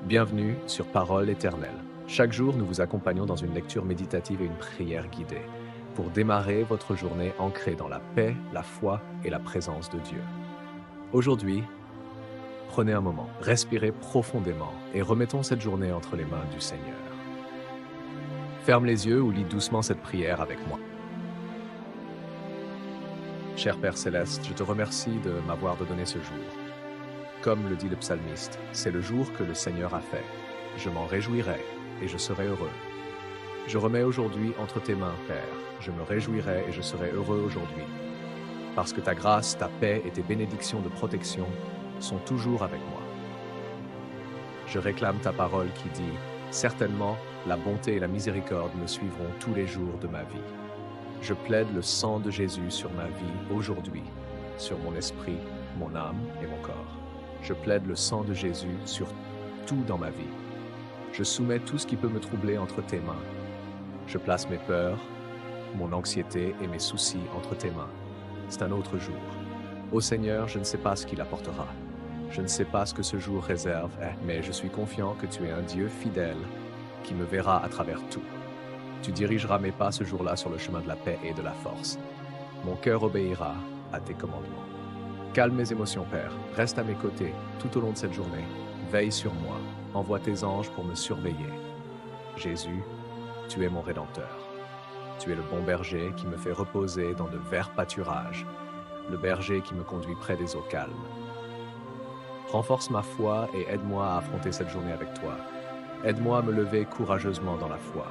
Bienvenue sur Parole éternelle. Chaque jour, nous vous accompagnons dans une lecture méditative et une prière guidée pour démarrer votre journée ancrée dans la paix, la foi et la présence de Dieu. Aujourd'hui, prenez un moment, respirez profondément et remettons cette journée entre les mains du Seigneur. Ferme les yeux ou lis doucement cette prière avec moi. Cher Père Céleste, je te remercie de m'avoir donné ce jour. Comme le dit le psalmiste, c'est le jour que le Seigneur a fait. Je m'en réjouirai et je serai heureux. Je remets aujourd'hui entre tes mains, Père. Je me réjouirai et je serai heureux aujourd'hui. Parce que ta grâce, ta paix et tes bénédictions de protection sont toujours avec moi. Je réclame ta parole qui dit « Certainement, la bonté et la miséricorde me suivront tous les jours de ma vie. » Je plaide le sang de Jésus sur ma vie aujourd'hui, sur mon esprit, mon âme et mon corps. Je plaide le sang de Jésus sur tout dans ma vie. Je soumets tout ce qui peut me troubler entre tes mains. Je place mes peurs, mon anxiété et mes soucis entre tes mains. C'est un autre jour. Ô Seigneur, je ne sais pas ce qu'il apportera. Je ne sais pas ce que ce jour réserve, mais je suis confiant que tu es un Dieu fidèle qui me verra à travers tout. Tu dirigeras mes pas ce jour-là sur le chemin de la paix et de la force. Mon cœur obéira à tes commandements. Calme mes émotions, Père. Reste à mes côtés tout au long de cette journée. Veille sur moi. Envoie tes anges pour me surveiller. Jésus, tu es mon Rédempteur. Tu es le bon berger qui me fait reposer dans de verts pâturages, le berger qui me conduit près des eaux calmes. Renforce ma foi et aide-moi à affronter cette journée avec toi. Aide-moi à me lever courageusement dans la foi.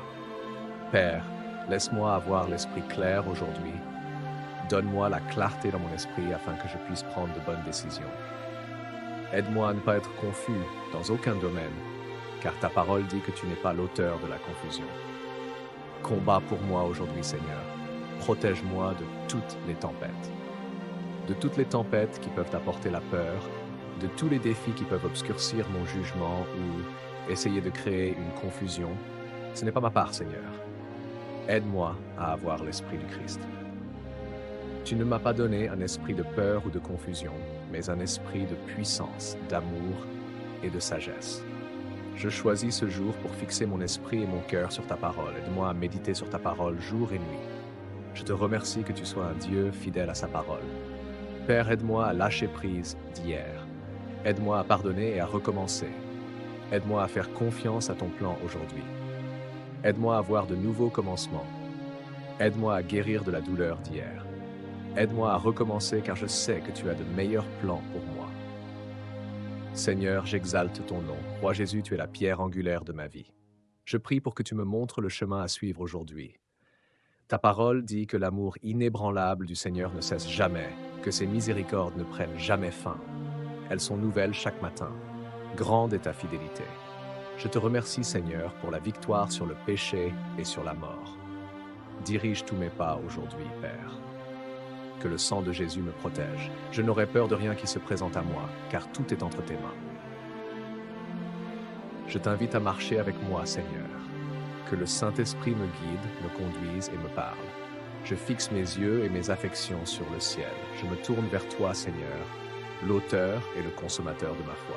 Père, laisse-moi avoir l'esprit clair aujourd'hui. Donne-moi la clarté dans mon esprit afin que je puisse prendre de bonnes décisions. Aide-moi à ne pas être confus dans aucun domaine, car ta parole dit que tu n'es pas l'auteur de la confusion. Combat pour moi aujourd'hui, Seigneur. Protège-moi de toutes les tempêtes. De toutes les tempêtes qui peuvent apporter la peur, de tous les défis qui peuvent obscurcir mon jugement ou essayer de créer une confusion. Ce n'est pas ma part, Seigneur. Aide-moi à avoir l'esprit du Christ. Tu ne m'as pas donné un esprit de peur ou de confusion, mais un esprit de puissance, d'amour et de sagesse. Je choisis ce jour pour fixer mon esprit et mon cœur sur ta parole. Aide-moi à méditer sur ta parole jour et nuit. Je te remercie que tu sois un Dieu fidèle à sa parole. Père, aide-moi à lâcher prise d'hier. Aide-moi à pardonner et à recommencer. Aide-moi à faire confiance à ton plan aujourd'hui. Aide-moi à avoir de nouveaux commencements. Aide-moi à guérir de la douleur d'hier. Aide-moi à recommencer car je sais que tu as de meilleurs plans pour moi. Seigneur, j'exalte ton nom. Roi Jésus, tu es la pierre angulaire de ma vie. Je prie pour que tu me montres le chemin à suivre aujourd'hui. Ta parole dit que l'amour inébranlable du Seigneur ne cesse jamais, que ses miséricordes ne prennent jamais fin. Elles sont nouvelles chaque matin. Grande est ta fidélité. Je te remercie, Seigneur, pour la victoire sur le péché et sur la mort. Dirige tous mes pas aujourd'hui, Père. Que le sang de Jésus me protège. Je n'aurai peur de rien qui se présente à moi, car tout est entre tes mains. Je t'invite à marcher avec moi, Seigneur. Que le Saint-Esprit me guide, me conduise et me parle. Je fixe mes yeux et mes affections sur le ciel. Je me tourne vers toi, Seigneur, l'auteur et le consommateur de ma foi.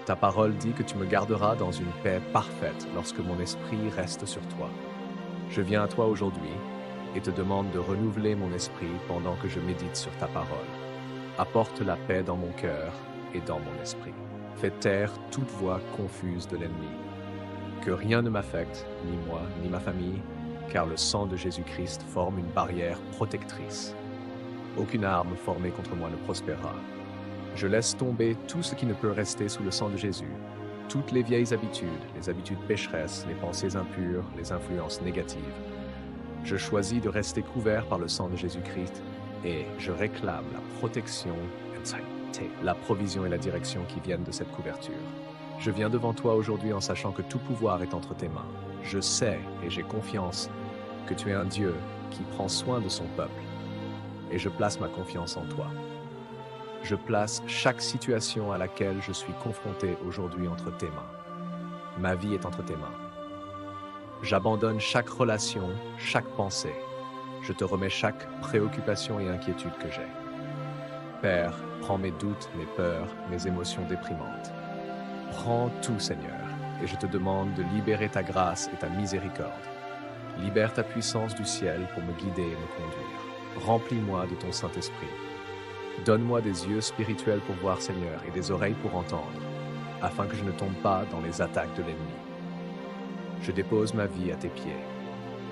Ta parole dit que tu me garderas dans une paix parfaite lorsque mon esprit reste sur toi. Je viens à toi aujourd'hui et te demande de renouveler mon esprit pendant que je médite sur ta parole. Apporte la paix dans mon cœur et dans mon esprit. Fais taire toute voix confuse de l'ennemi. Que rien ne m'affecte, ni moi, ni ma famille, car le sang de Jésus-Christ forme une barrière protectrice. Aucune arme formée contre moi ne prospérera. Je laisse tomber tout ce qui ne peut rester sous le sang de Jésus, toutes les vieilles habitudes, les habitudes pécheresses, les pensées impures, les influences négatives. Je choisis de rester couvert par le sang de Jésus-Christ et je réclame la protection, la provision et la direction qui viennent de cette couverture. Je viens devant toi aujourd'hui en sachant que tout pouvoir est entre tes mains. Je sais et j'ai confiance que tu es un Dieu qui prend soin de son peuple et je place ma confiance en toi. Je place chaque situation à laquelle je suis confronté aujourd'hui entre tes mains. Ma vie est entre tes mains. J'abandonne chaque relation, chaque pensée. Je te remets chaque préoccupation et inquiétude que j'ai. Père, prends mes doutes, mes peurs, mes émotions déprimantes. Prends tout, Seigneur, et je te demande de libérer ta grâce et ta miséricorde. Libère ta puissance du ciel pour me guider et me conduire. Remplis-moi de ton Saint-Esprit. Donne-moi des yeux spirituels pour voir, Seigneur, et des oreilles pour entendre, afin que je ne tombe pas dans les attaques de l'ennemi. Je dépose ma vie à tes pieds.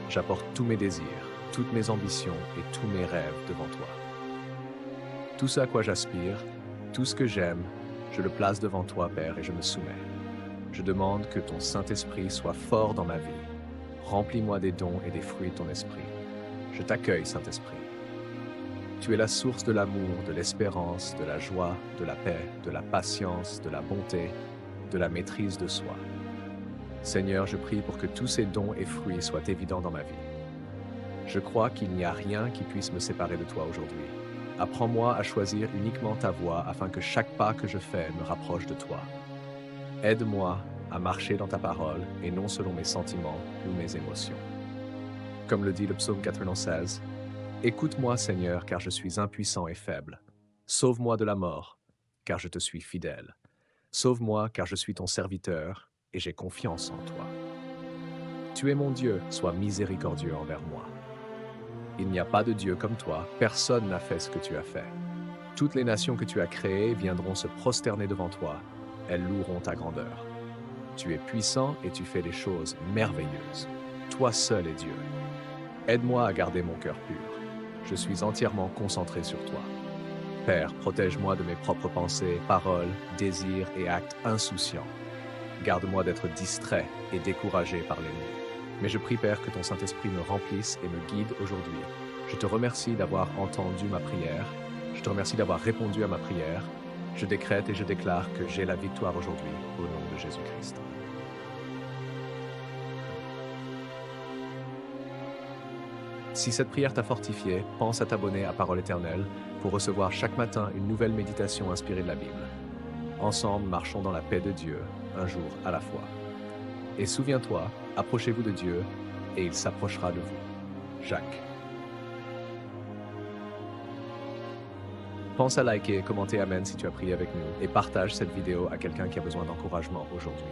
J'apporte tous mes désirs, toutes mes ambitions et tous mes rêves devant toi. Tout ce à quoi j'aspire, tout ce que j'aime, je le place devant toi, Père, et je me soumets. Je demande que ton Saint-Esprit soit fort dans ma vie. Remplis-moi des dons et des fruits de ton esprit. Je t'accueille, Saint-Esprit. Tu es la source de l'amour, de l'espérance, de la joie, de la paix, de la patience, de la bonté, de la maîtrise de soi. Seigneur, je prie pour que tous ces dons et fruits soient évidents dans ma vie. Je crois qu'il n'y a rien qui puisse me séparer de toi aujourd'hui. Apprends-moi à choisir uniquement ta voie afin que chaque pas que je fais me rapproche de toi. Aide-moi à marcher dans ta parole et non selon mes sentiments ou mes émotions. Comme le dit le psaume 96, « Écoute-moi, Seigneur, car je suis impuissant et faible. Sauve-moi de la mort, car je te suis fidèle. Sauve-moi, car je suis ton serviteur et j'ai confiance en toi. Tu es mon Dieu, sois miséricordieux envers moi. Il n'y a pas de Dieu comme toi, personne n'a fait ce que tu as fait. Toutes les nations que tu as créées viendront se prosterner devant toi, elles loueront ta grandeur. Tu es puissant et tu fais des choses merveilleuses. Toi seul es Dieu. Aide-moi à garder mon cœur pur. Je suis entièrement concentré sur toi. Père, protège-moi de mes propres pensées, paroles, désirs et actes insouciants. Garde-moi d'être distrait et découragé par l'ennemi. Mais je prie, Père, que ton Saint-Esprit me remplisse et me guide aujourd'hui. Je te remercie d'avoir entendu ma prière. Je te remercie d'avoir répondu à ma prière. Je décrète et je déclare que j'ai la victoire aujourd'hui, au nom de Jésus-Christ. Si cette prière t'a fortifié, pense à t'abonner à Parole Éternelle pour recevoir chaque matin une nouvelle méditation inspirée de la Bible. Ensemble, marchons dans la paix de Dieu, un jour à la fois. Et souviens-toi, approchez-vous de Dieu, et il s'approchera de vous. Jacques. Pense à liker et commenter Amen si tu as prié avec nous, et partage cette vidéo à quelqu'un qui a besoin d'encouragement aujourd'hui.